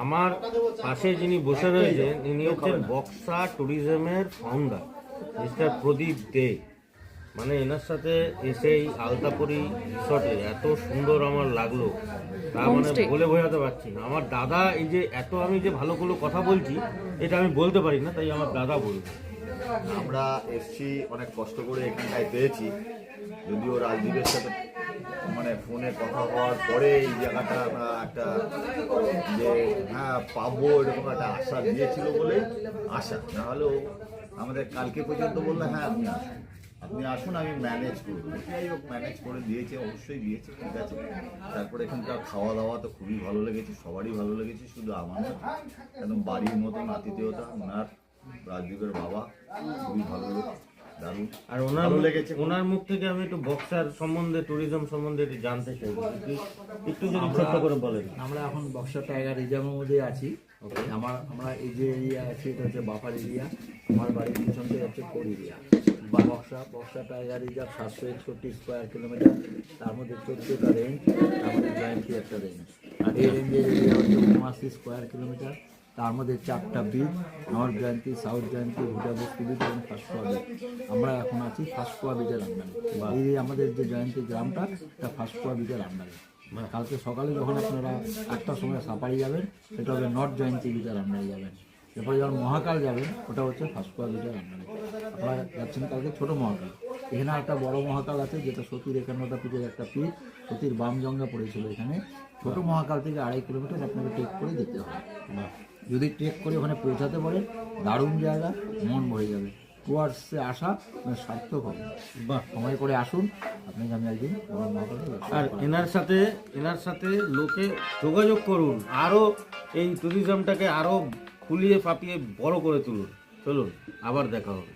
আমার পাশে যিনি বসে রয়েছেন ইনি হচ্ছেন বক্সা ট্যুরিজমের ফাউন্ডার মিস্টার প্রদীপ দে। মানে এনার সাথে এসেই আলতাপুরি রিসর্টে এত সুন্দর আমার লাগলো, তা মানে বলে বোঝাতে পারছি না। আমার দাদা এই যে এত আমি যে ভালো করে কথা বলছি এটা আমি বলতে পারি না, তাই আমার দাদা বলবে। আমরা এসছি অনেক কষ্ট করে এখানটায় পেয়েছি, যদিও রাজদীপের সাথে মানে ফোনে কথা হওয়ার পরে এই জায়গাটা আমরা একটা যে হ্যাঁ পাবো এরকম একটা আশা দিয়েছিল বলে আশা, না হলেও আমাদের কালকে পর্যন্ত বললো হ্যাঁ আপনি আসুন আমি ম্যানেজ করবো। যাই হোক ম্যানেজ করে দিয়েছে, অবশ্যই দিয়েছে, ঠিক আছে। তারপরে এখানকার খাওয়া দাওয়া তো খুবই ভালো লেগেছে, সবারই ভালো লেগেছে, শুধু আমার না, একদম বাড়ির মতন আতিথেয়তা। ওনার রাজদীপের বাবা খুবই ভালো লোক, দারুণ। আর ওনার মুখ থেকে আমি একটু বক্সার সম্বন্ধে ট্যুরিজম সম্বন্ধে একটু জানতে চাই, একটু যদি ছোট্ট করে বলেন। আমরা এখন বক্সা টাইগার রিজার্ভের মধ্যে আছি। আমরা এই যে এরিয়া আছে এটা হচ্ছে বাফার এরিয়া, আমার বাড়ির পিছন থেকে হচ্ছে core area. Buxa tiger reserve 761 square kilometre, তার মধ্যে 14টা রেঞ্জ, তার মধ্যে জয়ন্তী একটা রেঞ্জ। আর এই রেঞ্জের এরিয়া হচ্ছে 89 স্কোয়ার কিলোমিটার, তার মধ্যে 4টা বিচ, নর্থ জয়ন্তী, সাউথ জয়ন্তী, ভুটাবস্তি বিচ এবং ফাঁসকোয়া বিচ। আমরা এখন আছি ফাঁসকোয়া বিচের আন্ডারে। এই আমাদের যে জয়ন্তী গ্রামটা এটা ফাঁসকোয়া বিচের আন্ডারে। কালকে সকালে যখন আপনারা 8টার সময় সাফারি যাবেন সেটা হবে নর্থ জয়ন্তী বিচের আন্ডারে যাবেন। এরপরে যখন মহাকাল যাবেন ওটা হচ্ছে ফাঁসকোয়া বিচের আন্ডারে। আপনারা যাচ্ছেন কালকে ছোটো মহাকাল। এখানে একটা বড় মহাকাল আছে যেটা সতীর 51টা পিঠের একটা পিঠ, সতীর বাম জঙ্গা পড়েছিল এখানে। ছোটো মহাকাল থেকে 2.5 কিলোমিটার আপনাকে টেক করে যেতে হবে। যদি ট্রেক করে ওখানে পৌঁছাতে পারেন, দারুণ জায়গা, মন ভরে যাবে। টুয়ার্সে আসা সার্থক হবে। বাহ, সময় করে আসুন, আপনাকে আমি একদিন। আর এনার সাথে লোকে যোগাযোগ করুন, আরও এই ট্যুরিজমটাকে আরও ফুলিয়ে ফাঁপিয়ে বড় করে তুলুন। চলুন, আবার দেখা হবে।